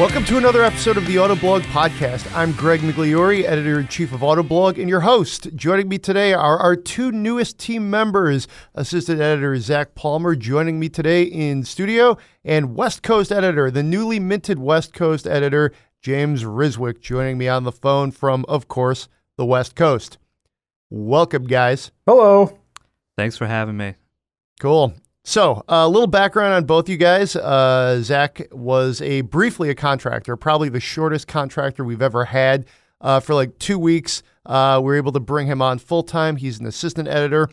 Welcome to another episode of the Autoblog Podcast. I'm Greg Migliore, Editor-in-Chief of Autoblog, and your host. Joining me today are our two newest team members, Assistant Editor Zach Palmer joining me today in studio, and West Coast Editor, the newly minted West Coast Editor, James Riswick, joining me on the phone from, of course, the West Coast. Welcome, guys. Hello. Thanks for having me. Cool. So, a little background on both you guys. Zach was briefly a contractor, probably the shortest contractor we've ever had for like 2 weeks. We were able to bring him on full-time. He's an assistant editor.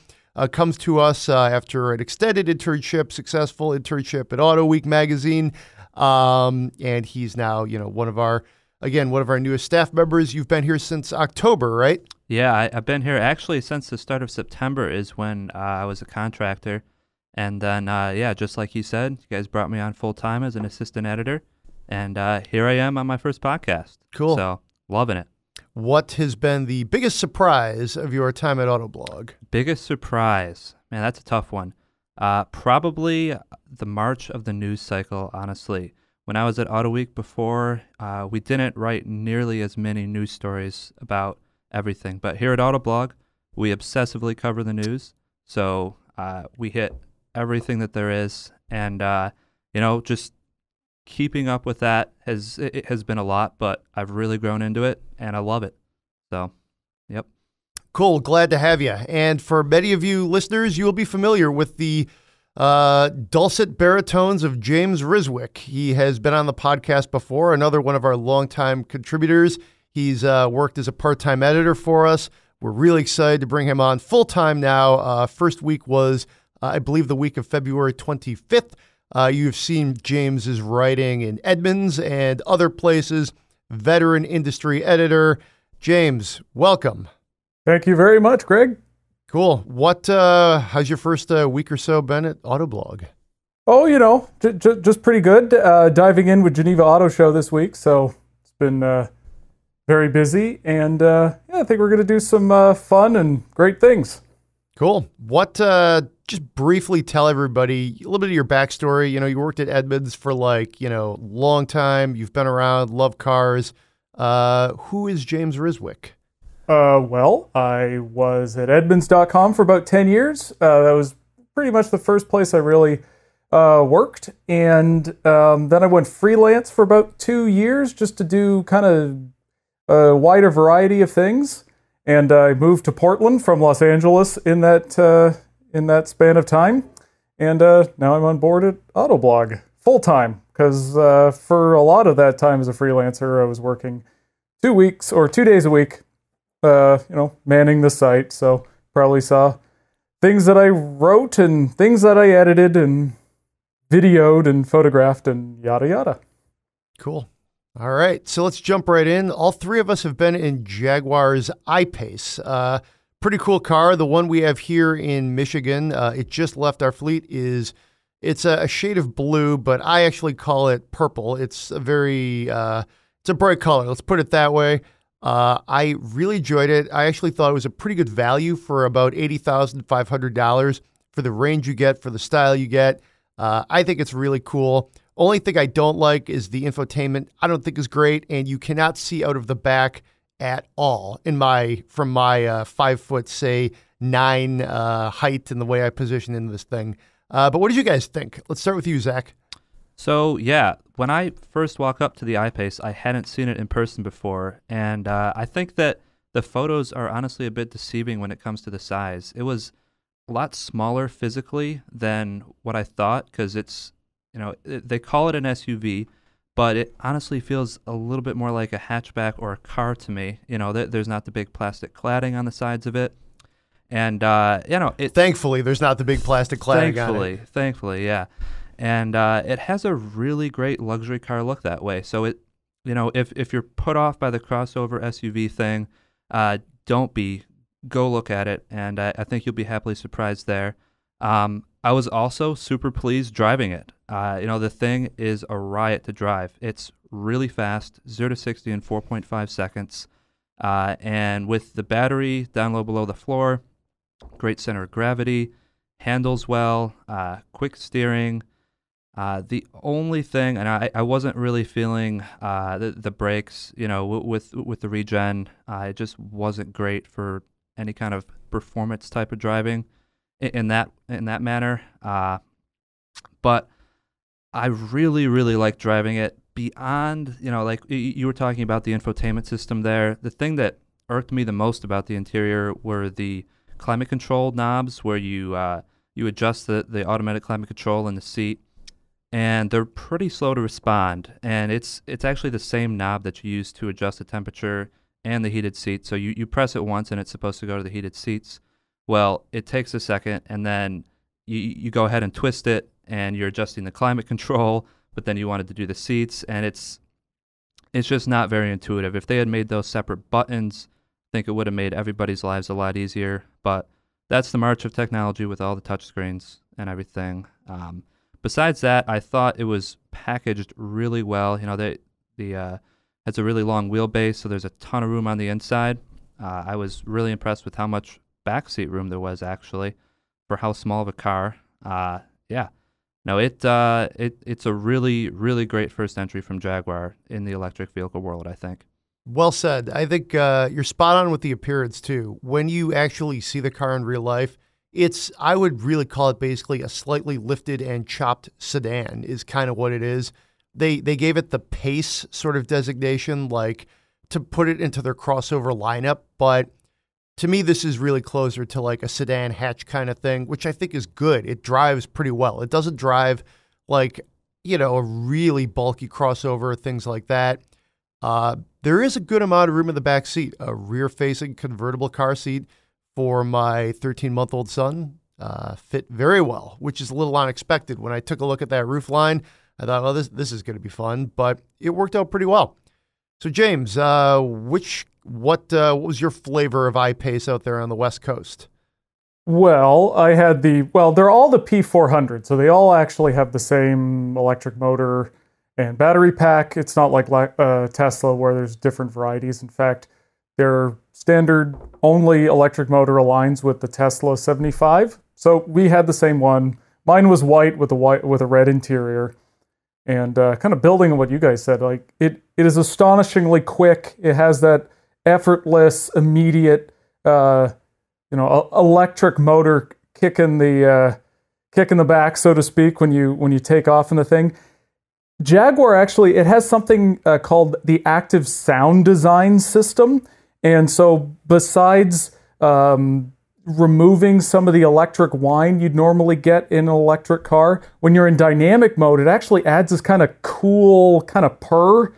Comes to us after an extended internship, successful internship at Auto Week magazine. And he's now, one of our newest staff members. You've been here since October, right? Yeah, I've been here actually since the start of September is when I was a contractor. And then, just like you said, you guys brought me on full-time as an assistant editor. And here I am on my first podcast. Cool. So, loving it. What has been the biggest surprise of your time at Autoblog? Biggest surprise? Man, that's a tough one. Probably the March of the news cycle, honestly. When I was at Auto Week before, we didn't write nearly as many news stories about everything. But here at Autoblog, we obsessively cover the news. So we hit everything that there is, and just keeping up with that has been a lot, but I've really grown into it and I love it. So, yep. Cool. Glad to have you. And for many of you listeners, you will be familiar with the dulcet baritones of James Riswick. He has been on the podcast before, another one of our longtime contributors. He's worked as a part-time editor for us. We're really excited to bring him on full-time now. First week was I believe the week of February 25th. You've seen James's writing in Edmunds and other places. Veteran industry editor. James, welcome. Thank you very much, Greg. Cool. How's your first week or so been at Autoblog? Oh, just pretty good. Diving in with Geneva Motor Show this week, so it's been very busy. And I think we're going to do some fun and great things. Cool. Just briefly tell everybody a little bit of your backstory. You worked at Edmunds for long time. You've been around, love cars. Who is James Riswick? Well, I was at Edmunds.com for about 10 years. That was pretty much the first place I really worked. And then I went freelance for about 2 years just to do kind of a wider variety of things. And I moved to Portland from Los Angeles in that span of time. And now I'm on board at Autoblog full-time because for a lot of that time as a freelancer, I was working 2 days a week, manning the site. So probably saw things that I wrote and things that I edited and videoed and photographed and yada, yada. Cool. All right, so let's jump right in. All three of us have been in Jaguar's I-Pace. Pretty cool car. The one we have here in Michigan, it just left our fleet. It's a shade of blue, but I actually call it purple. It's a bright color. Let's put it that way. I really enjoyed it. I actually thought it was a pretty good value for about $80,500 for the range you get, for the style you get. I think it's really cool. Only thing I don't like is the infotainment. I don't think is great, and you cannot see out of the back at all from my 5'9" height and the way I position in this thing. But what did you guys think? Let's start with you, Zach. So, yeah, when I first walked up to the I-Pace, I hadn't seen it in person before, and I think that the photos are honestly a bit deceiving when it comes to the size. It was a lot smaller physically than what I thought, because it's, they call it an SUV, but it honestly feels a little bit more like a hatchback or a car to me. There's not the big plastic cladding on the sides of it. And, thankfully, there's not the big plastic cladding on it. Thankfully, yeah. And it has a really great luxury car look that way. So, if you're put off by the crossover SUV thing, go look at it. And I think you'll be happily surprised there. I was also super pleased driving it. The thing is a riot to drive. It's really fast, 0 to 60 in 4.5 seconds. And with the battery down low below the floor, great center of gravity, handles well, quick steering. The only thing, and I wasn't really feeling the brakes, with the regen. It just wasn't great for any kind of performance type of driving in that manner. But I really, really like driving it beyond, like you were talking about the infotainment system there. The thing that irked me the most about the interior were the climate control knobs, where you adjust the automatic climate control in the seat, and they're pretty slow to respond. And it's actually the same knob that you use to adjust the temperature and the heated seats. So you press it once and it's supposed to go to the heated seats. Well, it takes a second, and then you go ahead and twist it, and you're adjusting the climate control, but then you wanted to do the seats, and it's just not very intuitive. If they had made those separate buttons, I think it would have made everybody's lives a lot easier. But that's the march of technology with all the touchscreens and everything. Besides that, I thought it was packaged really well. Has a really long wheelbase, so there's a ton of room on the inside. I was really impressed with how much backseat room there was actually for how small of a car. It's a really, really great first entry from Jaguar in the electric vehicle world, I think. Well said. I think you're spot on with the appearance too. When you actually see the car in real life, I would really call it basically a slightly lifted and chopped sedan is kind of what it is. They gave it the Pace sort of designation, like to put it into their crossover lineup, but to me, this is really closer to like a sedan hatch kind of thing, which I think is good. It drives pretty well. It doesn't drive like, a really bulky crossover, things like that. There is a good amount of room in the back seat, a rear-facing convertible car seat for my 13-month-old son. Fit very well, which is a little unexpected. When I took a look at that roof line, I thought, well, this is going to be fun, but it worked out pretty well. So, James, what was your flavor of I-Pace out there on the West Coast? Well, they're all the P400, so they all actually have the same electric motor and battery pack. It's not like Tesla where there's different varieties. In fact, their standard only electric motor aligns with the Tesla 75. So we had the same one. Mine was white with a red interior. And kind of building on what you guys said, like it is astonishingly quick. It has that effortless, immediate, electric motor kick in the back, so to speak, when you take off in the thing. Jaguar actually, it has something called the active sound design system, and so besides removing some of the electric whine you'd normally get in an electric car, when you're in dynamic mode, it actually adds this kind of cool kind of purr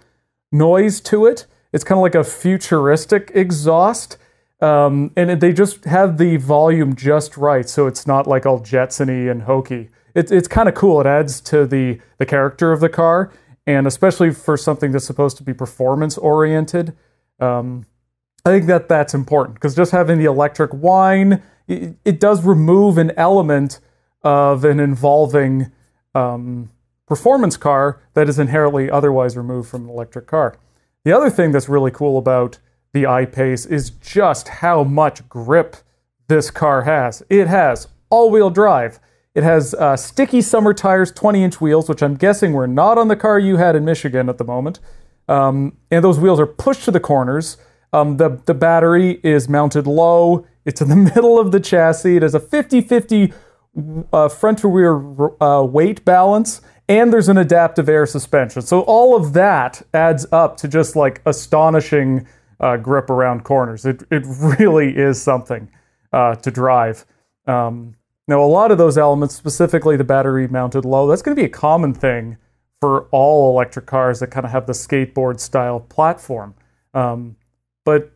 noise to it. It's kind of like a futuristic exhaust, and they just have the volume just right, so it's not like all Jetsony and hokey. It's kind of cool. It adds to the character of the car, and especially for something that's supposed to be performance oriented. I think that's important, because just having the electric whine, it does remove an element of an involving performance car that is inherently otherwise removed from an electric car. The other thing that's really cool about the I-Pace is just how much grip this car has. It has all-wheel drive. It has sticky summer tires, 20-inch wheels, which I'm guessing were not on the car you had in Michigan at the moment. And those wheels are pushed to the corners. The battery is mounted low. It's in the middle of the chassis. It has a 50-50 front to rear weight balance, and there's an adaptive air suspension. So all of that adds up to just like astonishing grip around corners. It really is something to drive. Now, a lot of those elements, specifically the battery mounted low, that's going to be a common thing for all electric cars that kind of have the skateboard style platform. But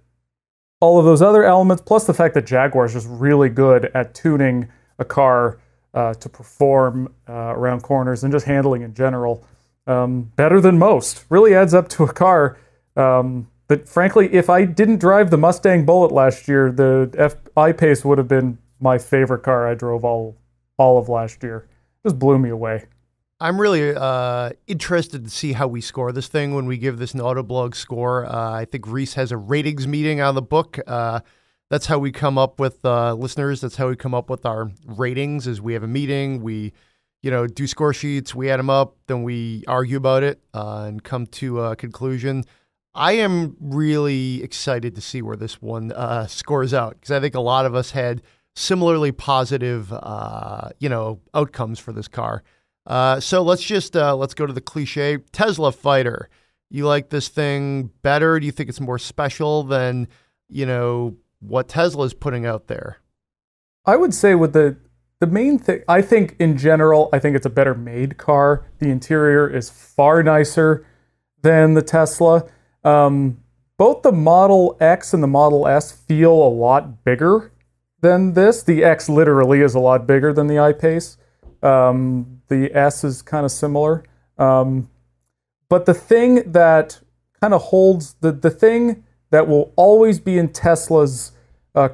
all of those other elements, plus the fact that Jaguar is just really good at tuning a car to perform around corners and just handling in general, better than most, really adds up to a car that, frankly, if I didn't drive the Mustang Bullitt last year, the I-Pace would have been my favorite car I drove all of last year. Just blew me away. I'm really interested to see how we score this thing when we give this an Autoblog score. I think Reese has a ratings meeting on the book. That's how we come up with listeners. That's how we come up with our ratings. Is we have a meeting. We, do score sheets, we add them up, then we argue about it and come to a conclusion. I am really excited to see where this one scores out, because I think a lot of us had similarly positive, outcomes for this car. So let's go to the cliche Tesla fighter. You like this thing better? Do you think it's more special than, what Tesla is putting out there? I would say with the main thing, I think in general, I think it's a better made car. The interior is far nicer than the Tesla. Both the Model X and the Model S feel a lot bigger than this. The X literally is a lot bigger than the I-Pace. The S is kind of similar. But the thing that kind of holds, the thing that will always be in Tesla's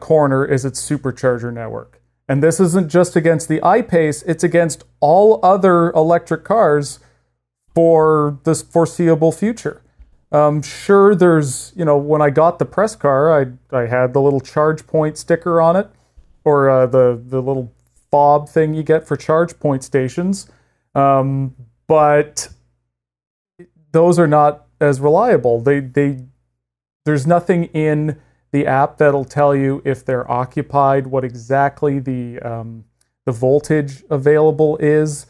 corner is its supercharger network. And this isn't just against the I-Pace, it's against all other electric cars for this foreseeable future. Sure, there's, when I got the press car, I had the little charge point sticker on it, or the little fob thing you get for charge point stations. But those are not as reliable. There's nothing in the app that'll tell you if they're occupied, what exactly the voltage available is.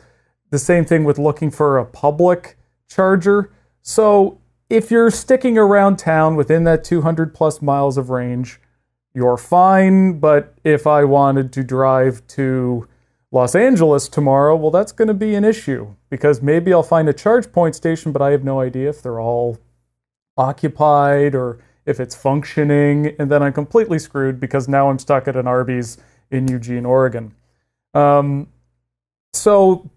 The same thing with looking for a public charger. So if you're sticking around town within that 200 plus miles of range, you're fine. But if I wanted to drive to Los Angeles tomorrow, well, that's going to be an issue, because maybe I'll find a charge point station, but I have no idea if they're all occupied or if it's functioning, and then I'm completely screwed because now I'm stuck at an Arby's in Eugene, Oregon. But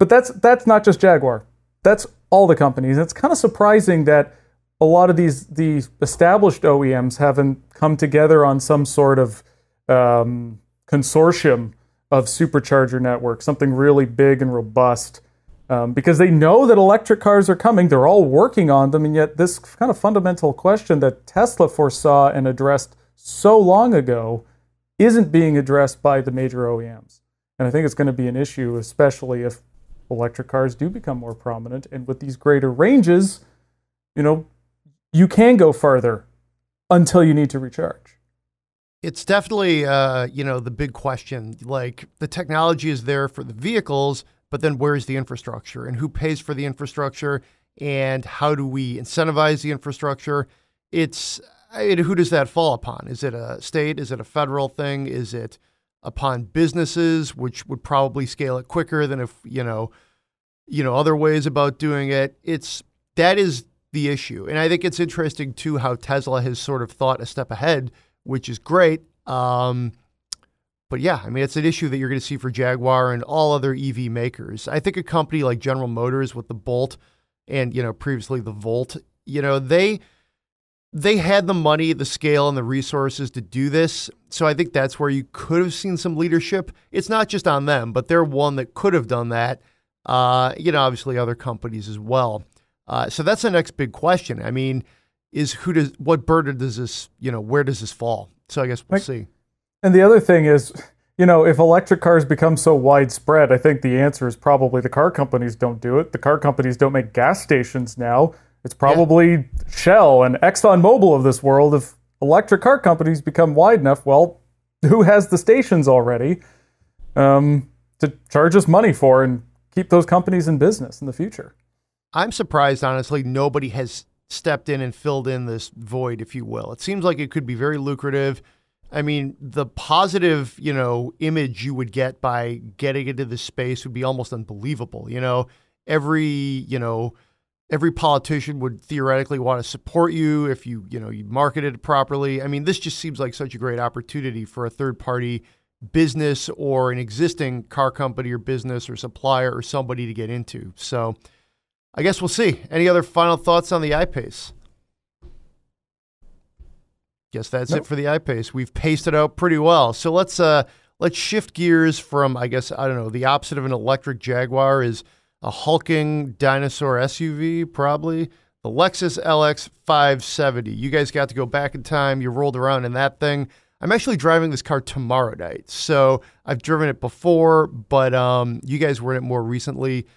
that's not just Jaguar. That's all the companies. It's kind of surprising that a lot of these established OEMs haven't come together on some sort of consortium of supercharger network, something really big and robust, because they know that electric cars are coming. They're all working on them, and yet this kind of fundamental question that Tesla foresaw and addressed so long ago isn't being addressed by the major OEMs. And I think it's going to be an issue, especially if electric cars do become more prominent. And with these greater ranges, you can go farther until you need to recharge. It's definitely, the big question. Like, the technology is there for the vehicles, but then where's the infrastructure, and who pays for the infrastructure, and how do we incentivize the infrastructure? Who does that fall upon? Is it a state? Is it a federal thing? Is it upon businesses, which would probably scale it quicker than if, other ways about doing it? That is the issue. And I think it's interesting too how Tesla has sort of thought a step ahead, which is great. But yeah, it's an issue that you're going to see for Jaguar and all other EV makers. I think a company like General Motors with the Bolt and, previously the Volt, they had the money, the scale, and the resources to do this. So I think that's where you could have seen some leadership. It's not just on them, but they're one that could have done that. Obviously other companies as well. So that's the next big question. What bird does this, where does this fall? So I guess we'll see. And the other thing is, if electric cars become so widespread, I think the answer is probably the car companies don't do it. The car companies don't make gas stations now. It's probably Shell and ExxonMobil of this world. If electric car companies become wide enough, well, who has the stations already to charge us money for and keep those companies in business in the future? I'm surprised, honestly, nobody has stepped in and filled in this void, if you will. It seems like it could be very lucrative. The positive, image you would get by getting into this space would be almost unbelievable. Every politician would theoretically want to support you if you marketed it properly. This just seems like such a great opportunity for a third-party business or an existing car company or business or supplier or somebody to get into. So I guess we'll see. Any other final thoughts on the I-Pace? Guess that's it for the I-Pace. We've paced it out pretty well. So let's shift gears from, the opposite of an electric Jaguar is a hulking dinosaur SUV, probably. The Lexus LX 570. You guys got to go back in time. You rolled around in that thing. I'm actually driving this car tomorrow night. So I've driven it before, but you guys were in it more recently.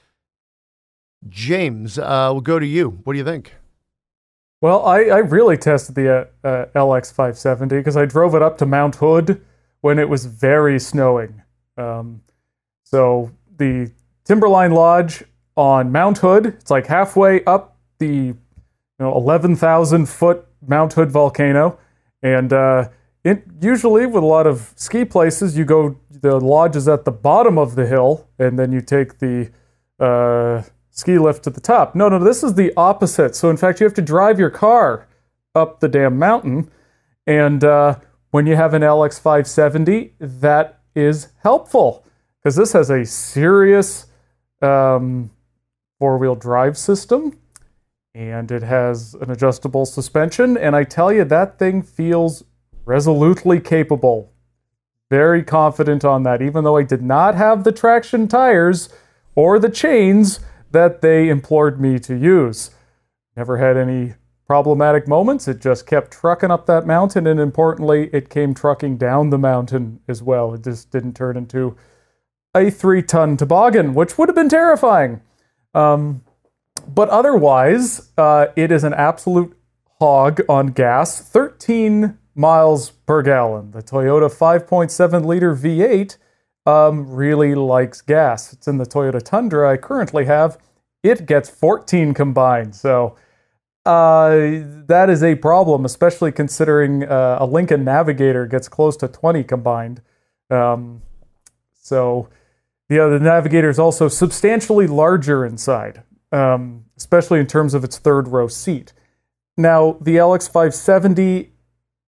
James, we'll go to you. What do you think? Well, I really tested the LX 570 because I drove it up to Mount Hood when it was very snowing. So the Timberline Lodge on Mount Hood, it's like halfway up the 11,000 foot Mount Hood volcano, and usually with a lot of ski places, the lodge is at the bottom of the hill, and then you take the ski lift to the top. No, this is the opposite. So in fact, you have to drive your car up the damn mountain, and when you have an LX 570, that is helpful because this has a serious four-wheel drive system, and it has an adjustable suspension, and I tell you, that thing feels resolutely capable. Very confident on that, even though I did not have the traction tires or the chains that they implored me to use. Never had any problematic moments. It just kept trucking up that mountain, and importantly, it came trucking down the mountain as well. It just didn't turn into a 3-ton toboggan, which would have been terrifying. But otherwise, it is an absolute hog on gas, 13 miles per gallon. The Toyota 5.7 liter V8 really likes gas. It's in the Toyota Tundra I currently have. It gets 14 combined. So that is a problem, especially considering a Lincoln Navigator gets close to 20 combined. So the Navigator is also substantially larger inside, especially in terms of its third row seat. Now, the LX 570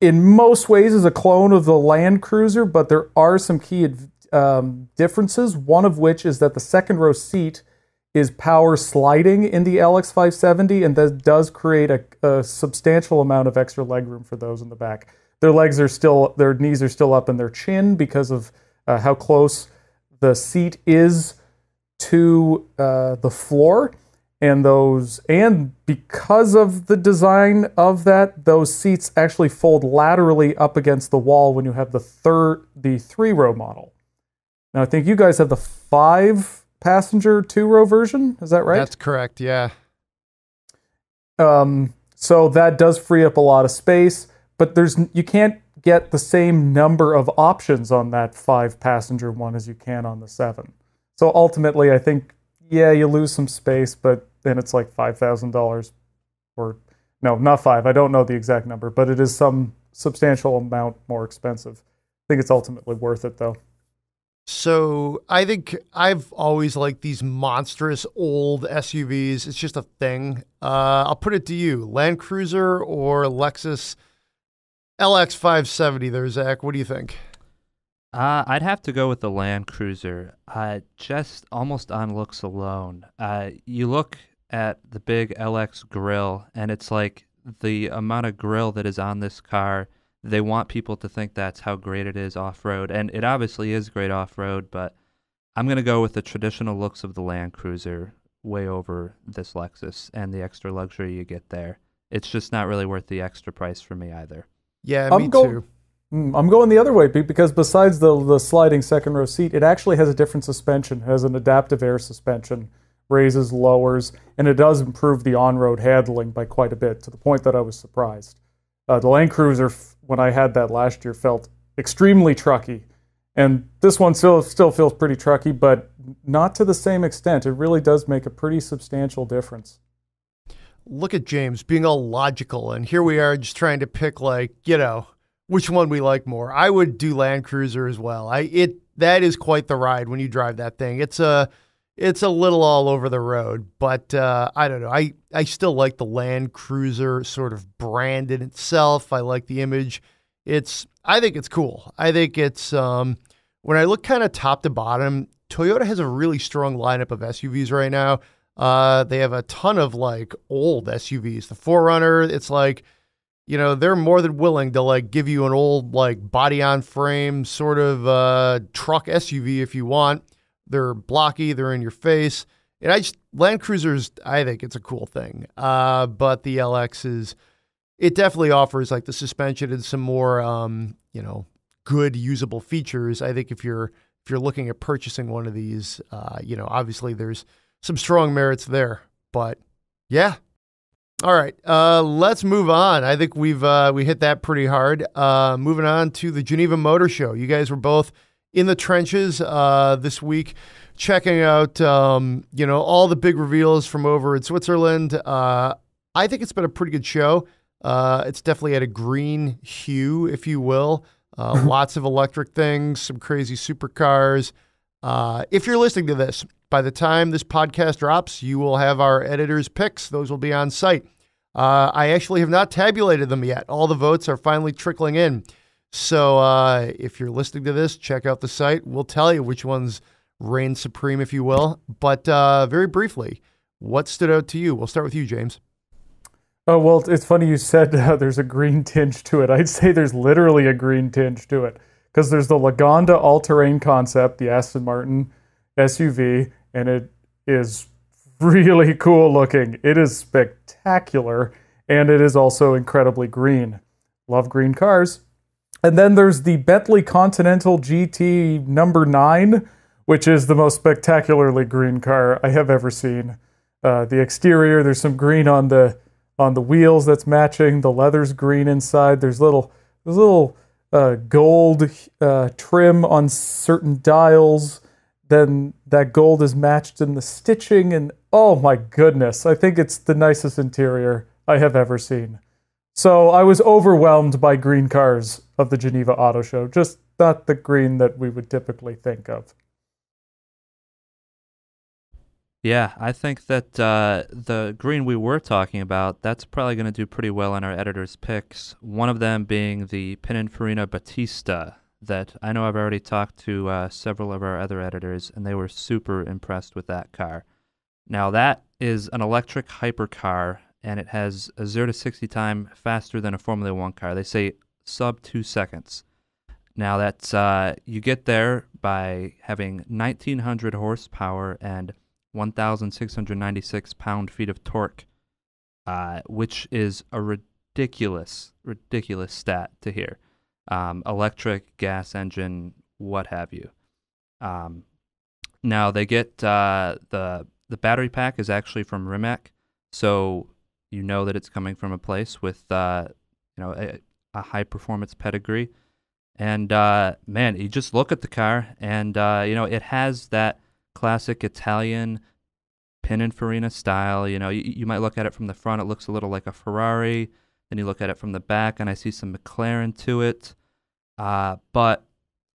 in most ways is a clone of the Land Cruiser, but there are some key differences, one of which is that the second row seat is power sliding in the LX 570, and that does create a substantial amount of extra legroom for those in the back. Their knees are still up in their chin because of how close the seat is to the floor, and because of the design of that, those seats actually fold laterally up against the wall when you have the 3-row model. Now, I think you guys have the 5-passenger 2-row version. Is that right? That's correct, yeah. So that does free up a lot of space, but you can't get the same number of options on that 5-passenger one as you can on the 7. So ultimately, I think, yeah, you lose some space, but then it's like $5,000 or, no, not 5. I don't know the exact number, but it is some substantial amount more expensive. I think it's ultimately worth it, though. So I think I've always liked these monstrous old SUVs. It's just a thing. I'll put it to you, Land Cruiser or Lexus LX 570 there, Zach. What do you think? I'd have to go with the Land Cruiser, just almost on looks alone. You look at the big LX grille, and it's like the amount of grille that is on this car, they want people to think that's how great it is off-road, and it obviously is great off-road, but I'm going to go with the traditional looks of the Land Cruiser way over this Lexus and the extra luxury you get there. It's just not really worth the extra price for me either. Yeah, me too. I'm going the other way because besides the sliding second row seat, it actually has a different suspension. It has an adaptive air suspension, raises, lowers, and it does improve the on-road handling by quite a bit, to the point that I was surprised. The Land Cruiser, when I had that last year, felt extremely trucky. And this one still feels pretty trucky, but not to the same extent. It really does make a pretty substantial difference. Look at James being all logical, and here we are just trying to pick, which one we like more. I would do Land Cruiser as well. That is quite the ride when you drive that thing. It's a little all over the road, but I don't know. I still like the Land Cruiser sort of brand in itself. I like the image. I think it's cool. I think it's when I look kind of top to bottom, Toyota has a really strong lineup of SUVs right now. They have a ton of old SUVs. The 4Runner, it's they're more than willing to give you an old body on frame sort of truck SUV if you want. They're blocky, they're in your face. And Land Cruisers, I think it's a cool thing. But the LX is it definitely offers like the suspension and some more, good usable features. I think if you're looking at purchasing one of these, obviously there's some strong merits there, but yeah. All right, let's move on. I think we hit that pretty hard. Moving on to the Geneva Motor Show. You guys were both in the trenches this week, checking out all the big reveals from over in Switzerland. I think it's been a pretty good show. It's definitely had a green hue, if you will. Lots of electric things, some crazy supercars. If you're listening to this, by the time this podcast drops, you will have our editors' picks. Those will be on site. I actually have not tabulated them yet. All the votes are finally trickling in. So if you're listening to this, check out the site. We'll tell you which ones reign supreme, if you will. But very briefly, what stood out to you? We'll start with you, James. Oh, well, it's funny you said there's a green tinge to it. I'd say there's literally a green tinge to it because there's the Lagonda all-terrain concept, the Aston Martin SUV, and it is really cool looking. It is spectacular, and it is also incredibly green. Love green cars. And then there's the Bentley Continental GT number 9, which is the most spectacularly green car I have ever seen. The exterior, there's some green on the wheels that's matching. The leather's green inside. There's little gold trim on certain dials. Then that gold is matched in the stitching, and oh my goodness, I think it's the nicest interior I have ever seen. So I was overwhelmed by green cars of the Geneva Auto Show, just not the green that we would typically think of. Yeah, I think that the green we were talking about, that's probably going to do pretty well in our editor's picks. One of them being the Pininfarina Battista that I know I've already talked to several of our other editors, and they were super impressed with that car. Now, that is an electric hypercar, and it has a 0 to 60 time faster than a Formula One car. They say sub 2 seconds. Now, that's you get there by having 1,900 horsepower and 1,696 pound-feet of torque, which is a ridiculous stat to hear. Electric, gas engine, what have you. Now they get the battery pack is actually from Rimac, so you know that it's coming from a place with a high performance pedigree. And man, you just look at the car, and it has that classic Italian Pininfarina style. You might look at it from the front, it looks a little like a Ferrari. Then you look at it from the back, and I see some McLaren to it. But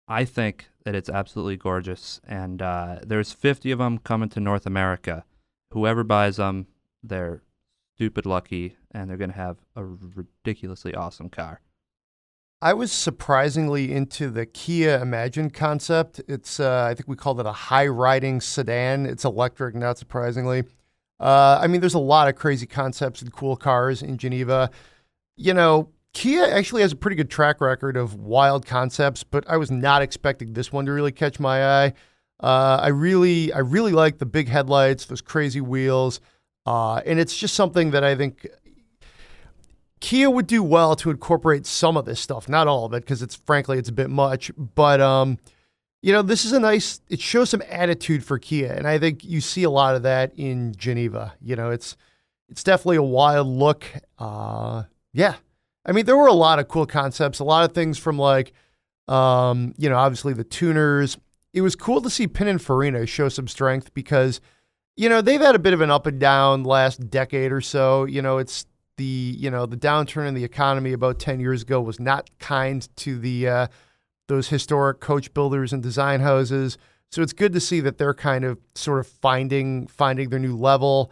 I think that it's absolutely gorgeous. And there's 50 of them coming to North America. Whoever buys them, they're stupid lucky, and they're going to have a ridiculously awesome car. I was surprisingly into the Kia Imagine concept. It's, I think we called it a high-riding sedan. It's electric, not surprisingly. There's a lot of crazy concepts and cool cars in Geneva. Kia actually has a pretty good track record of wild concepts, but I was not expecting this one to really catch my eye. I really like the big headlights, those crazy wheels, and it's just something that I think Kia would do well to incorporate some of this stuff, not all of it, because it's a bit much. But this is it shows some attitude for Kia, and I think you see a lot of that in Geneva. It's definitely a wild look. Yeah. There were a lot of cool concepts, a lot of things from obviously the tuners. It was cool to see Pininfarina show some strength because, they've had a bit of an up and down last decade or so. It's the downturn in the economy about 10 years ago was not kind to those historic coach builders and design houses. So it's good to see that they're kind of sort of finding their new level.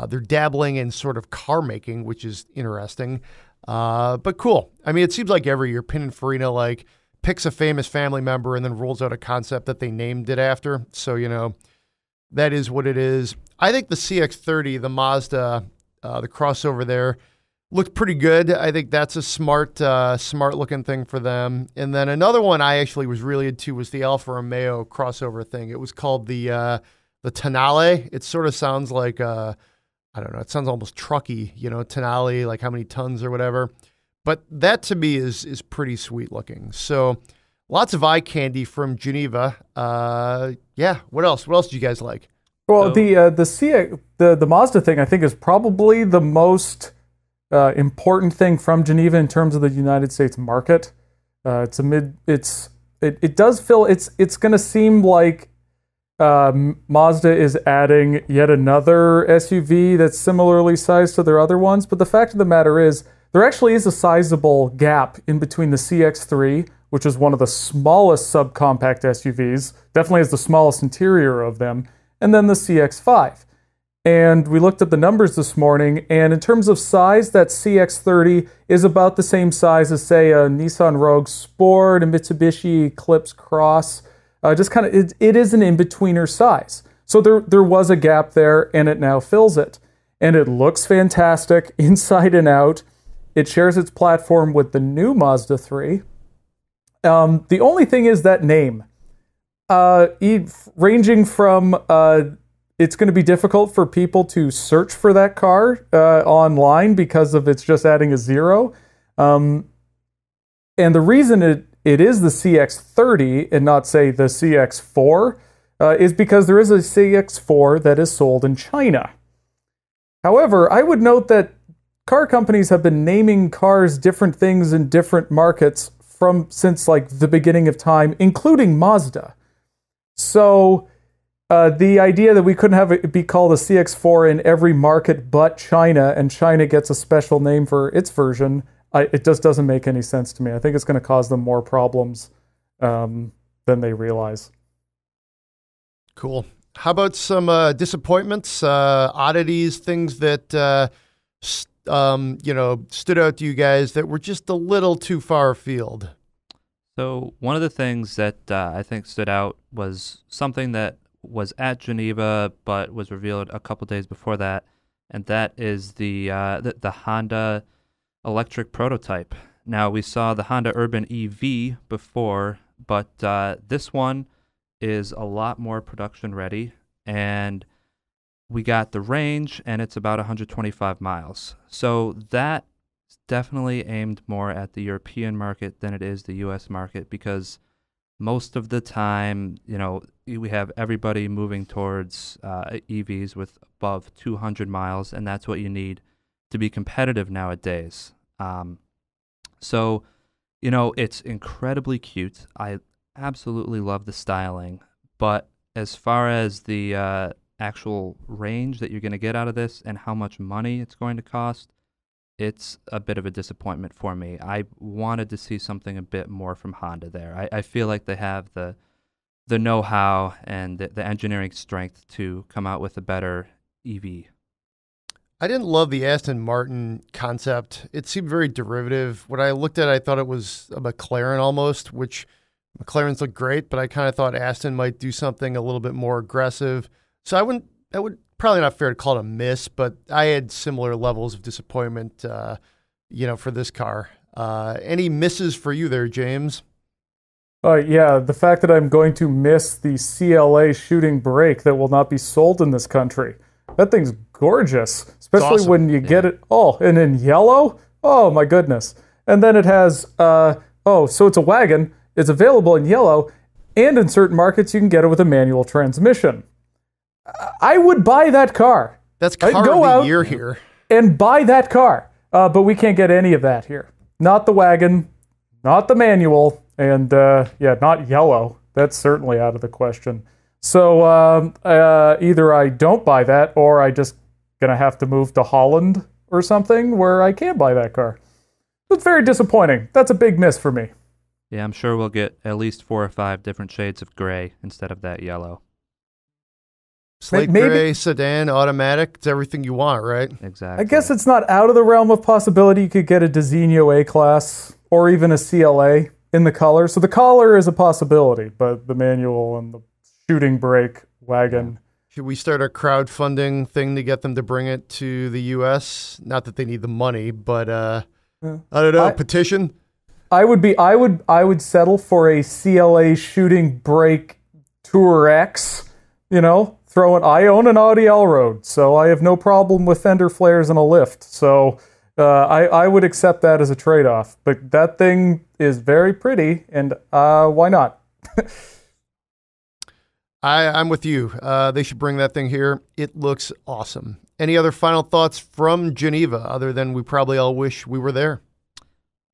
They're dabbling in sort of car making, which is interesting. But cool. It seems like every year Pininfarina picks a famous family member and then rolls out a concept that they named it after. So, that is what it is. I think the CX-30, the Mazda, the crossover there, looked pretty good. I think that's a smart looking thing for them. And then another one I actually was really into was the Alfa Romeo crossover thing. It was called the Tonale. It sort of sounds like I don't know, it sounds almost trucky, tonale, like how many tons or whatever. But that to me is pretty sweet looking. So lots of eye candy from Geneva. Yeah. What else? What else do you guys like? Well, the Mazda thing I think is probably the most important thing from Geneva in terms of the United States market. It does feel it's going to seem like Mazda is adding yet another SUV that's similarly sized to their other ones. But the fact of the matter is, there actually is a sizable gap in between the CX-3, which is one of the smallest subcompact SUVs, definitely has the smallest interior of them, and then the CX-5. And we looked at the numbers this morning, and in terms of size, that CX-30 is about the same size as, say, a Nissan Rogue Sport, a Mitsubishi Eclipse Cross. It is an in-betweener size. So there was a gap there, and it now fills it. And it looks fantastic inside and out. It shares its platform with the new Mazda 3. The only thing is that name. Ranging from it's going to be difficult for people to search for that car online because of it's just adding a 0. And the reason it is the CX-30 and not, say, the CX-4 is because there is a CX-4 that is sold in China. However, I would note that car companies have been naming cars different things in different markets since like the beginning of time, including Mazda. So the idea that we couldn't have it be called a CX-4 in every market but China, and China gets a special name for its version, it just doesn't make any sense to me. I think it's going to cause them more problems than they realize. Cool. How about some disappointments, oddities, things that stood out to you guys that were just a little too far afield? So one of the things that I think stood out was something that was at Geneva but was revealed a couple days before that, and that is the Honda electric prototype. Now, we saw the Honda Urban EV before, but this one is a lot more production ready, and we got the range, and it's about 125 miles. So that's definitely aimed more at the European market than it is the U.S. market, because most of the time, we have everybody moving towards EVs with above 200 miles, and that's what you need to be competitive nowadays. So, it's incredibly cute. I absolutely love the styling, but as far as the actual range that you're going to get out of this and how much money it's going to cost, it's a bit of a disappointment for me. I wanted to see something a bit more from Honda there. I feel like they have the know-how and the engineering strength to come out with a better EV. I didn't love the Aston Martin concept. It seemed very derivative. When I looked at it, I thought it was a McLaren almost, which McLarens look great, but I kind of thought Aston might do something a little bit more aggressive. So I would probably not fair to call it a miss, but I had similar levels of disappointment, for this car. Any misses for you there, James? Yeah, the fact that I'm going to miss the CLA shooting brake that will not be sold in this country. That thing's gorgeous, especially awesome. when you get it. Oh, and in yellow? Oh, my goodness. And then it has, so it's a wagon. It's available in yellow, and in certain markets, you can get it with a manual transmission. I would buy that car. That's car of the year here. And buy that car. But we can't get any of that here. Not the wagon, not the manual, and not yellow. That's certainly out of the question. So either I don't buy that, or I just gonna have to move to Holland or something where I can buy that car. It's very disappointing. That's a big miss for me. Yeah, I'm sure we'll get at least 4 or 5 different shades of gray instead of that yellow. Slate gray, sedan, automatic, it's everything you want, right? Exactly. I guess it's not out of the realm of possibility. You could get a Designo A-Class or even a CLA in the color. So the color is a possibility, but the manual and the shooting brake wagon. Should we start a crowdfunding thing to get them to bring it to the U.S.? Not that they need the money, but I don't know, petition? I would settle for a CLA shooting brake Tour X, I own an Audi Allroad, so I have no problem with fender flares and a lift. So I would accept that as a trade-off. But that thing is very pretty, and why not? I'm with you. They should bring that thing here. It looks awesome. Any other final thoughts from Geneva, other than we probably all wish we were there?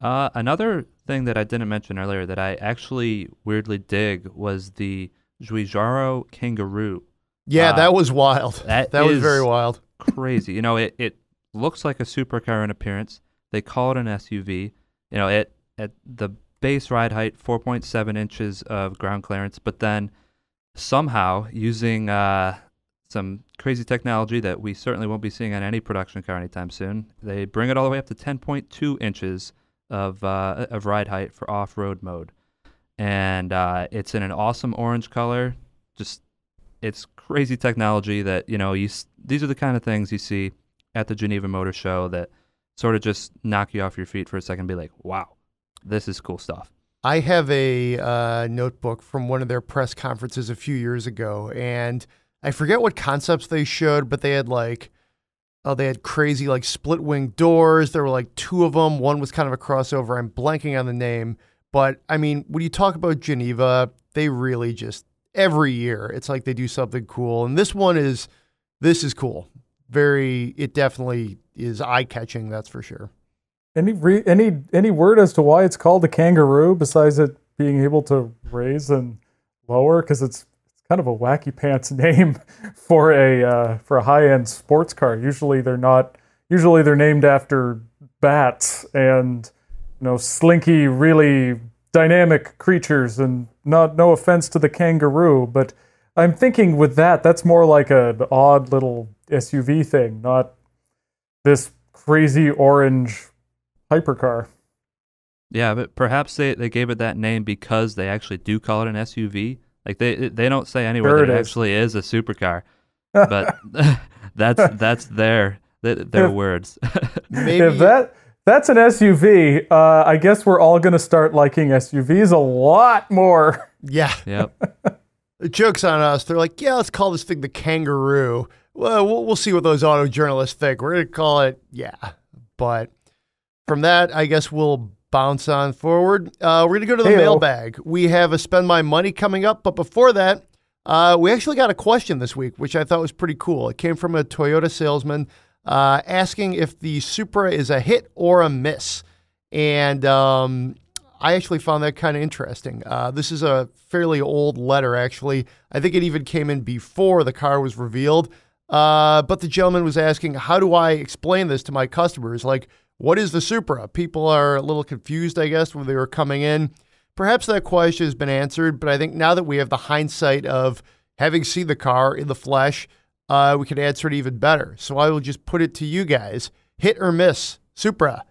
Another thing that I didn't mention earlier that I actually weirdly dig was the Giugiaro Kangaroo. Yeah, that was wild. That was very wild. Crazy. You know, it looks like a supercar in appearance. They call it an SUV. You know, at the base ride height, 4.7 inches of ground clearance, but then somehow using some crazy technology that we certainly won't be seeing on any production car anytime soon, they bring it all the way up to 10.2 inches of ride height for off-road mode. And it's in an awesome orange color. Just, it's crazy technology that, you know, these are the kind of things you see at the Geneva Motor Show that sort of just knock you off your feet for a second and be like, wow, this is cool stuff. I have a notebook from one of their press conferences a few years ago, and I forget what concepts they showed, but they had they had crazy like split wing doors. There were like two of them. One was kind of a crossover. I'm blanking on the name, but I mean, when you talk about Geneva, they really just every year it's like they do something cool, and this is cool. It definitely is eye catching. That's for sure. Any word as to why it's called a kangaroo besides it being able to raise and lower? Because it's kind of a wacky pants name for a high-end sports car. Usually they're not. Usually they're named after bats and, you know, slinky, really dynamic creatures. And no offense to the kangaroo, but I'm thinking with that's more like an odd little SUV thing, not this crazy orange hypercar. Yeah, but perhaps they gave it that name because they actually do call it an SUV. Like they don't say anywhere that it actually is a supercar, but that's their words. Maybe if that's an SUV, I guess we're all going to start liking SUVs a lot more. Yeah. Yep. The joke's on us. They're like, yeah, let's call this thing the Kangaroo. Well, we'll see what those auto journalists think. We're going to call it, yeah. But from that, I guess we'll bounce on forward. We're going to go to the mailbag. We have a Spend My Money coming up. But before that, we actually got a question this week, which I thought was pretty cool. It came from a Toyota salesman asking if the Supra is a hit or a miss. And I actually found that kind of interesting. This is a fairly old letter, actually. I think it even came in before the car was revealed. But the gentleman was asking, how do I explain this to my customers? Like, what is the Supra? People are a little confused, I guess, when they were coming in. Perhaps that question has been answered, but I think now that we have the hindsight of having seen the car in the flesh, we can answer it even better. So I will just put it to you guys. Hit or miss, Supra?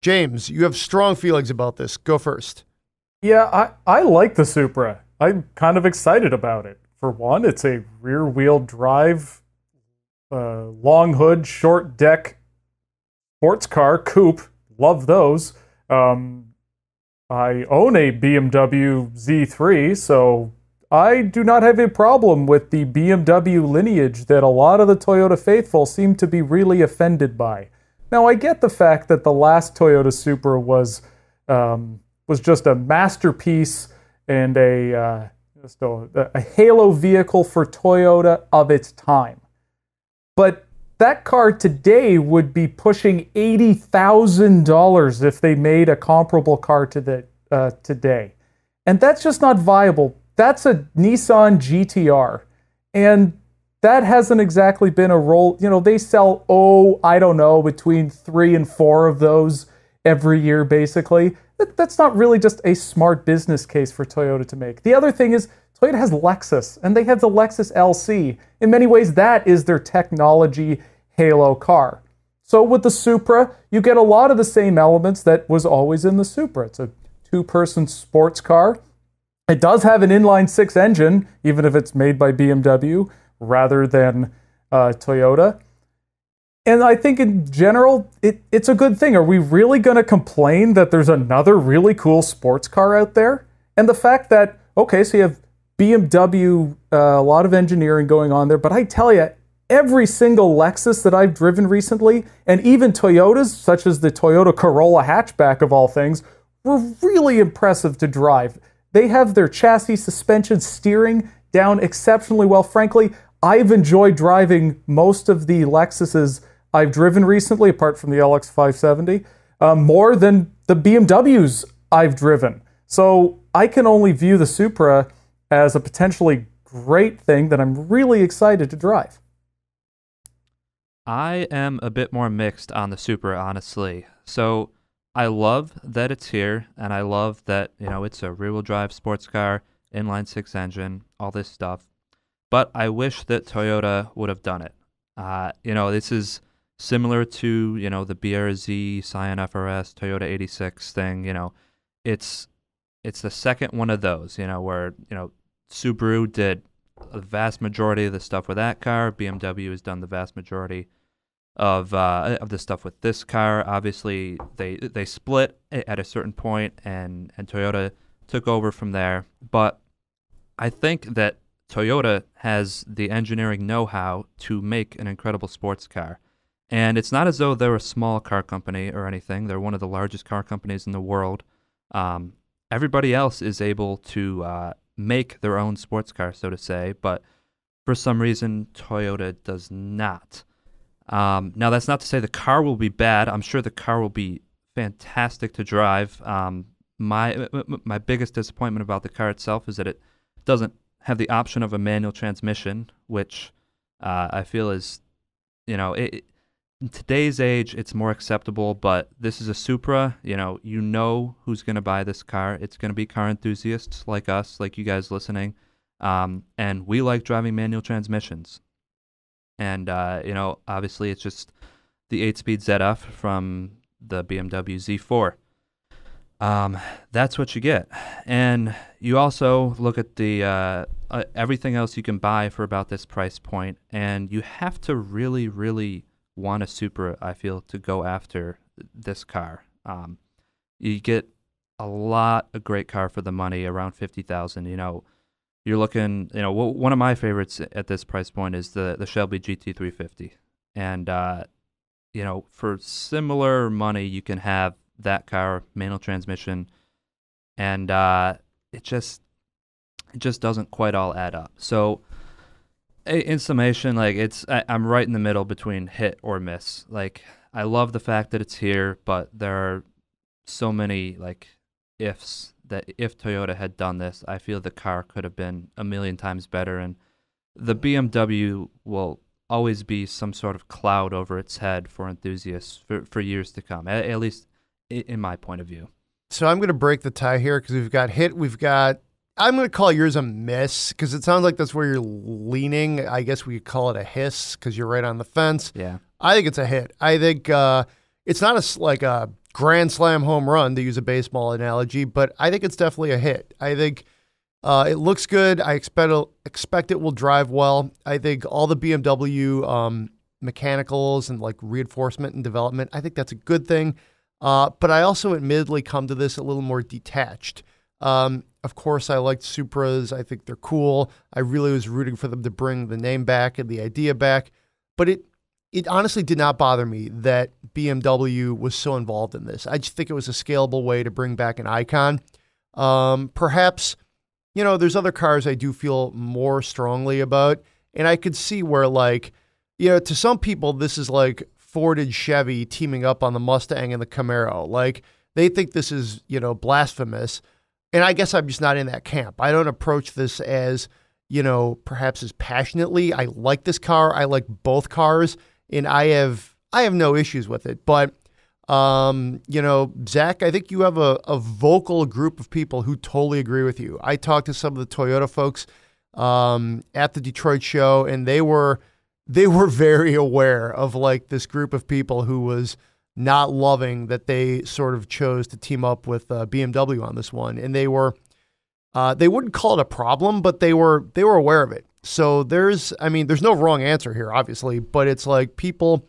James, you have strong feelings about this. Go first. Yeah, I like the Supra. I'm kind of excited about it. For one, it's a rear-wheel drive, long hood, short deck sports car, coupe. Love those. I own a BMW Z3, so I do not have a problem with the BMW lineage that a lot of the Toyota faithful seem to be really offended by. Now, I get the fact that the last Toyota Supra was just a masterpiece and a halo vehicle for Toyota of its time. But that car today would be pushing $80,000 if they made a comparable car to today. And that's just not viable. That's a Nissan GTR. And that hasn't exactly been a roll. You know, they sell, I don't know, between 3 and 4 of those every year, basically. That's not really just a smart business case for Toyota to make. The other thing is, Toyota has Lexus, and they have the Lexus LC. In many ways, that is their technology halo car. So with the Supra, you get a lot of the same elements that was always in the Supra. It's a 2-person sports car. It does have an inline-6 engine, even if it's made by BMW rather than Toyota. And I think in general, it's a good thing. Are we really going to complain that there's another really cool sports car out there? And the fact that, okay, so you have BMW, a lot of engineering going on there, but I tell you, every single Lexus that I've driven recently, and even Toyotas, such as the Toyota Corolla hatchback of all things, were really impressive to drive. They have their chassis, suspension, steering down exceptionally well. Frankly, I've enjoyed driving most of the Lexuses I've driven recently, apart from the LX 570, more than the BMWs I've driven. So I can only view the Supra as a potentially great thing that I'm really excited to drive. I am a bit more mixed on the Supra, honestly. So I love that it's here, and I love that, it's a rear-wheel drive sports car, inline-six engine, all this stuff. But I wish that Toyota would have done it. This is similar to, the BRZ, Scion FRS, Toyota 86 thing. It's the second one of those, where, Subaru did the vast majority of the stuff with that car. BMW has done the vast majority of the stuff with this car. Obviously, they split at a certain point, and Toyota took over from there. But I think that Toyota has the engineering know-how to make an incredible sports car. And it's not as though they're a small car company or anything. They're one of the largest car companies in the world. Everybody else is able to make their own sports car, so to say, but for some reason, Toyota does not. Now, that's not to say the car will be bad. I'm sure the car will be fantastic to drive. My biggest disappointment about the car itself is that it doesn't have the option of a manual transmission, which I feel is, in today's age, it's more acceptable, but this is a Supra. You know who's going to buy this car. It's going to be car enthusiasts like us, like you guys listening, and we like driving manual transmissions. And, obviously it's just the 8-speed ZF from the BMW Z4. That's what you get. And you also look at the everything else you can buy for about this price point, and you have to really, really want a Supra, I feel, to go after this car. You get a lot of great car for the money, around $50,000. You're looking, one of my favorites at this price point is the Shelby GT350. And, for similar money, you can have that car, manual transmission, and it just doesn't quite all add up. So, in summation, I'm right in the middle between hit or miss. I love the fact that it's here, but there are so many, ifs that if Toyota had done this, I feel the car could have been a million times better, and the BMW will always be some sort of cloud over its head for enthusiasts for years to come, at least in my point of view. So I'm going to break the tie here because we've got hit, I'm going to call yours a miss because it sounds like that's where you're leaning. I guess we could call it a hiss because you're right on the fence. Yeah. I think it's a hit. I think it's not a grand slam home run, to use a baseball analogy, but I think it's definitely a hit. I think it looks good. I expect it will drive well. I think all the BMW mechanicals and reinforcement and development, I think that's a good thing. But I also admittedly come to this a little more detached. Of course, I liked Supras. I think they're cool. I really was rooting for them to bring the name back and the idea back. But it honestly did not bother me that BMW was so involved in this. I just think it was a scalable way to bring back an icon. Perhaps, there's other cars I do feel more strongly about. And I could see where, to some people, this is like Ford and Chevy teaming up on the Mustang and the Camaro. They think this is, blasphemous. And I guess I'm just not in that camp. I don't approach this as, perhaps as passionately. I like this car. I like both cars, and I have no issues with it. But, Zach, I think you have a vocal group of people who totally agree with you. I talked to some of the Toyota folks at the Detroit show, and they were very aware of this group of people who was not loving that they sort of chose to team up with BMW on this one. And they wouldn't call it a problem, but they were aware of it. So there's no wrong answer here, obviously, but it's people,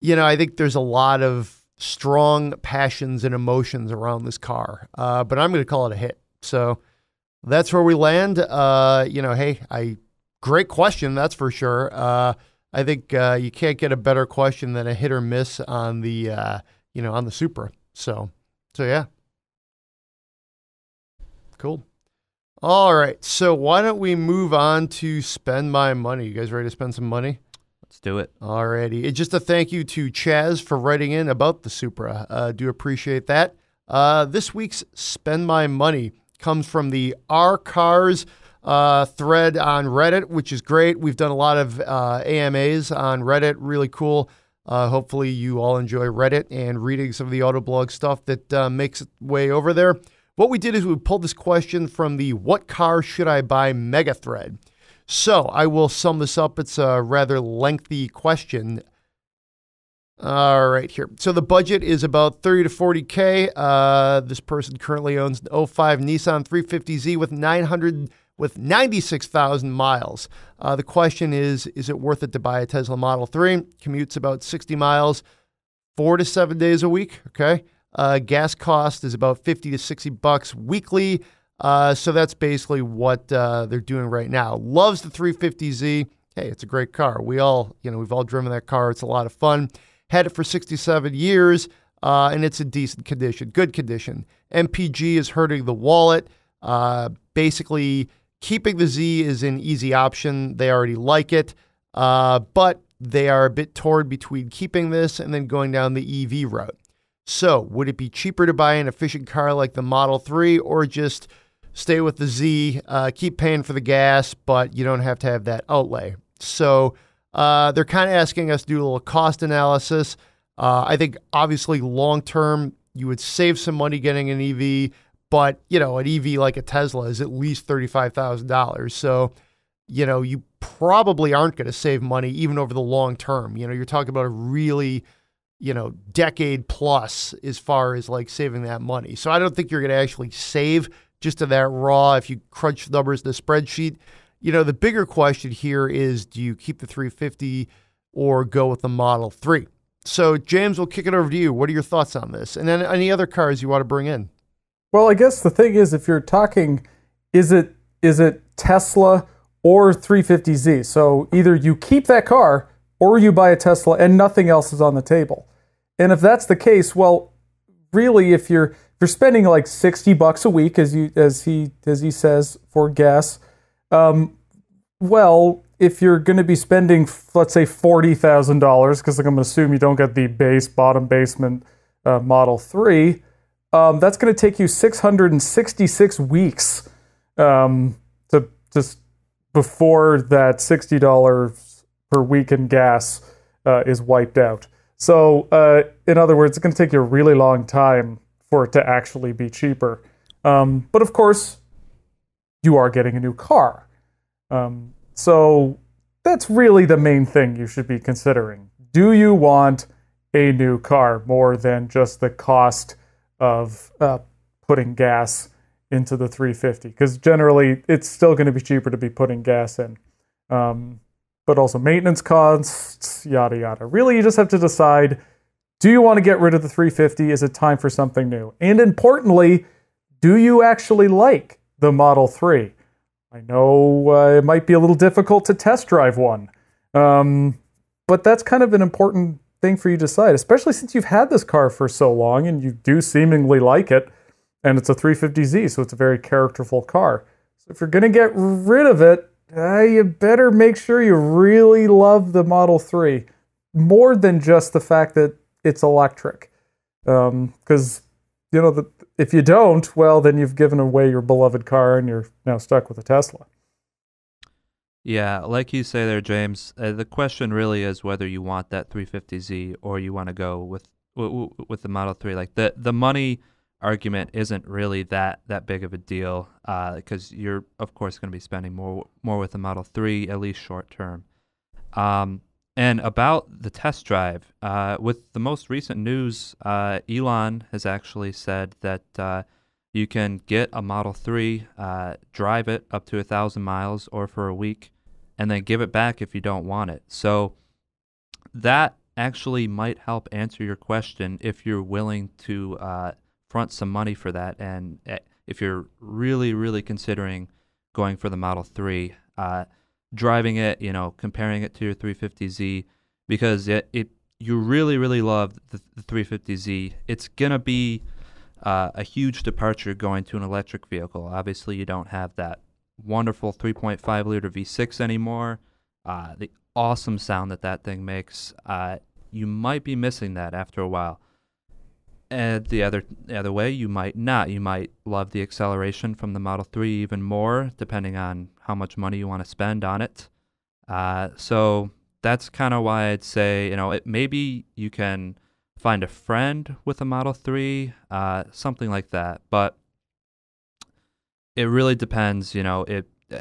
I think there's a lot of strong passions and emotions around this car. But I'm going to call it a hit. So that's where we land. Hey, great question, that's for sure. I think you can't get a better question than a hit or miss on the on the Supra. So yeah, cool. All right, so why don't we move on to spend my money? You guys ready to spend some money? Let's do it. Alrighty. And just a thank you to Chaz for writing in about the Supra. Do appreciate that. This week's Spend My Money comes from the R Cars thread on Reddit, which is great. We've done a lot of AMAs on Reddit. Really cool. Hopefully you all enjoy Reddit and reading some of the Autoblog stuff that makes its way over there. What we did is we pulled this question from the What Car Should I Buy mega thread. So I will sum this up. It's a rather lengthy question. All right, here. So the budget is about 30 to 40K. This person currently owns an 05 Nissan 350Z with 96,000 miles. The question is it worth it to buy a Tesla Model 3? Commutes about 60 miles, 4 to 7 days a week, okay? Gas cost is about 50 to 60 bucks weekly. So that's basically what they're doing right now. Loves the 350Z. Hey, it's a great car. We've all driven that car. It's a lot of fun. Had it for 67 years, and it's in decent condition, good condition. MPG is hurting the wallet. Basically, keeping the Z is an easy option. They already like it, but they are a bit torn between keeping this and then going down the EV route. So would it be cheaper to buy an efficient car like the Model 3 or just stay with the Z, keep paying for the gas, but you don't have to have that outlay? So they're kind of asking us to do a little cost analysis. I think obviously long-term, you would save some money getting an EV, but an EV like a Tesla is at least $35,000. So, you probably aren't going to save money even over the long term. You're talking about a really, decade plus as far as like saving that money. So I don't think you're going to actually save just to that raw if you crunch the numbers in the spreadsheet. The bigger question here is, do you keep the 350 or go with the Model 3? So James, we'll kick it over to you. What are your thoughts on this? And then any other cars you want to bring in? Well, I guess the thing is, if you're talking, is it Tesla or 350Z? So either you keep that car or you buy a Tesla and nothing else is on the table. And if that's the case, well, really, if you're spending like 60 bucks a week, as he says, for gas, well, if you're going to be spending, let's say, $40,000, because I'm going to assume you don't get the bottom basement Model 3, that's going to take you 666 weeks to just before that $60 per week in gas is wiped out. So, in other words, it's going to take you a really long time for it to actually be cheaper. But of course, you are getting a new car. So that's really the main thing you should be considering. Do you want a new car more than just the cost of putting gas into the 350? Because generally, it's still going to be cheaper to be putting gas in. But also maintenance costs, yada, yada. Really, you just have to decide, do you want to get rid of the 350? Is it time for something new? And importantly, do you actually like the Model 3? I know it might be a little difficult to test drive one, but that's kind of an important thing for you to decide, especially since you've had this car for so long and you do seemingly like it, and it's a 350Z, so it's a very characterful car. So if you're going to get rid of it, you better make sure you really love the Model 3, more than just the fact that it's electric. Because, if you don't, well, then you've given away your beloved car and you're now stuck with a Tesla. Yeah, like you say there, James, the question really is whether you want that 350Z or you want to go with the Model 3. Like the money argument isn't really that big of a deal because you're of course going to be spending more with the Model 3, at least short term. And about the test drive, with the most recent news, Elon has actually said that you can get a Model 3, drive it up to 1,000 miles or for a week, and then give it back if you don't want it. So that actually might help answer your question if you're willing to front some money for that. And if you're really, really considering going for the Model 3, driving it, comparing it to your 350Z, because you really, really love the 350Z. It's going to be a huge departure going to an electric vehicle. Obviously, you don't have that wonderful 3.5 liter V6 anymore. The awesome sound that thing makes, you might be missing that after a while. And the other way, you might not. You might love the acceleration from the Model 3 even more, depending on how much money you want to spend on it. So that's kind of why I'd say, maybe you can find a friend with a Model 3, something like that. But it really depends,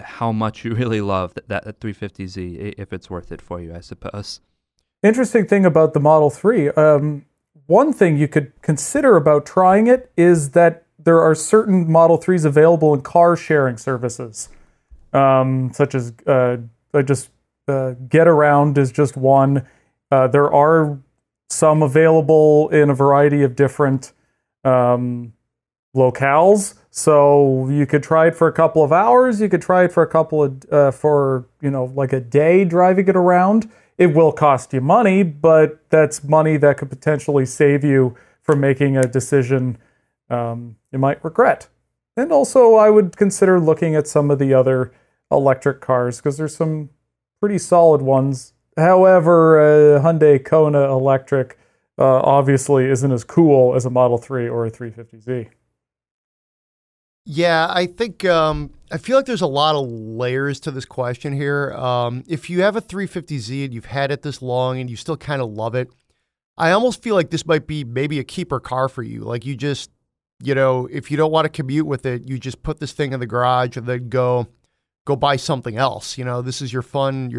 how much you really love that 350Z, if it's worth it for you, I suppose. Interesting thing about the Model 3, one thing you could consider about trying it is that there are certain Model 3s available in car sharing services, such as Get Around is just one. There are some available in a variety of different locales. So you could try it for a couple of hours. You could try it for like a day driving it around. It will cost you money, but that's money that could potentially save you from making a decision you might regret. And also, I would consider looking at some of the other electric cars, because there's some pretty solid ones. However, a Hyundai Kona electric obviously isn't as cool as a Model 3 or a 350Z. Yeah, I think I feel like there's a lot of layers to this question here. If you have a 350Z and you've had it this long and you still kind of love it, I almost feel like this might be maybe a keeper car for you. Like you just, if you don't want to commute with it, you just put this thing in the garage and then go buy something else. This is your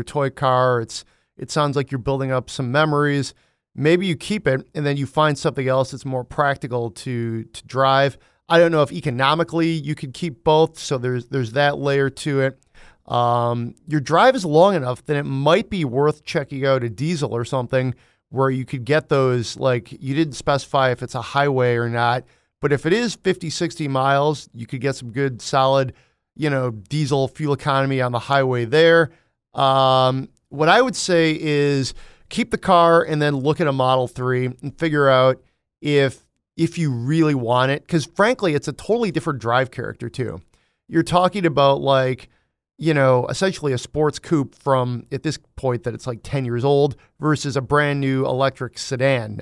toy car. It sounds like you're building up some memories. Maybe you keep it and then you find something else that's more practical to drive. I don't know if economically you could keep both, so there's that layer to it. Your drive is long enough that it might be worth checking out a diesel or something where you could get those, like you didn't specify if it's a highway or not, but if it is 50, 60 miles, you could get some good solid, diesel fuel economy on the highway there. What I would say is keep the car and then look at a Model 3 and figure out if you really want it, because frankly, it's a totally different drive character too. You're talking about essentially a sports coupe from, at this point that it's like 10 years old versus a brand new electric sedan.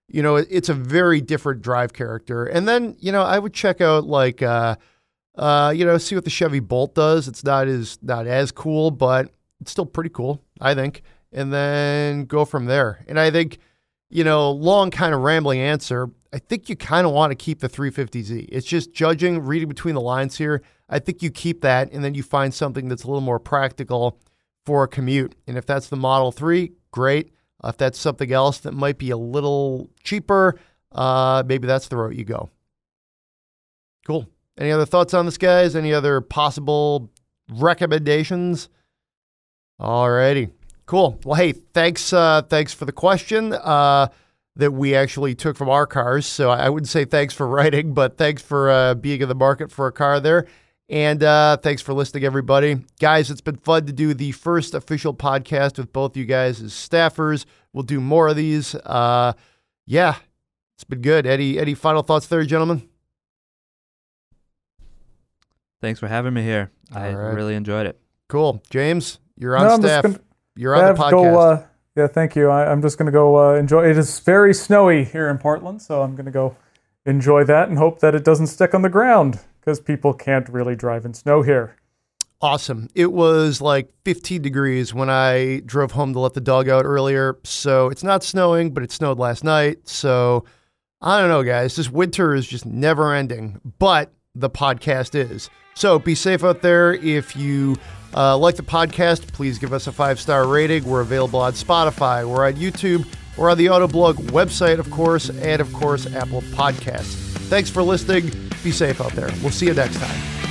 It's a very different drive character. And then, I would check out see what the Chevy Bolt does. It's not as cool, but it's still pretty cool, I think. And then go from there. And I think, long kind of rambling answer, I think you kind of want to keep the 350Z. It's just reading between the lines here. I think you keep that and then you find something that's a little more practical for a commute. And if that's the Model 3, great. If that's something else that might be a little cheaper, maybe that's the route you go. Cool. Any other thoughts on this, guys? Any other possible recommendations? All righty. Cool. Well, hey, thanks for the question that we actually took from our cars. So I wouldn't say thanks for writing, but thanks for being in the market for a car there. And thanks for listening, everybody. Guys, it's been fun to do the first official podcast with both you guys as staffers. We'll do more of these. Yeah, it's been good. Any final thoughts there, gentlemen? Thanks for having me here. I really enjoyed it. Cool. James, you're on staff. You're on the podcast. Yeah, thank you. I'm just going to go enjoy. It is very snowy here in Portland, so I'm going to go enjoy that and hope that it doesn't stick on the ground, because people can't really drive in snow here. Awesome. It was like 15 degrees when I drove home to let the dog out earlier, so it's not snowing, but it snowed last night. So I don't know, guys. This winter is just never ending, but the podcast is. So be safe out there. If you like the podcast, please give us a 5-star rating. We're available on Spotify. We're on YouTube. We're on the Autoblog website, of course, and, of course, Apple Podcasts. Thanks for listening. Be safe out there. We'll see you next time.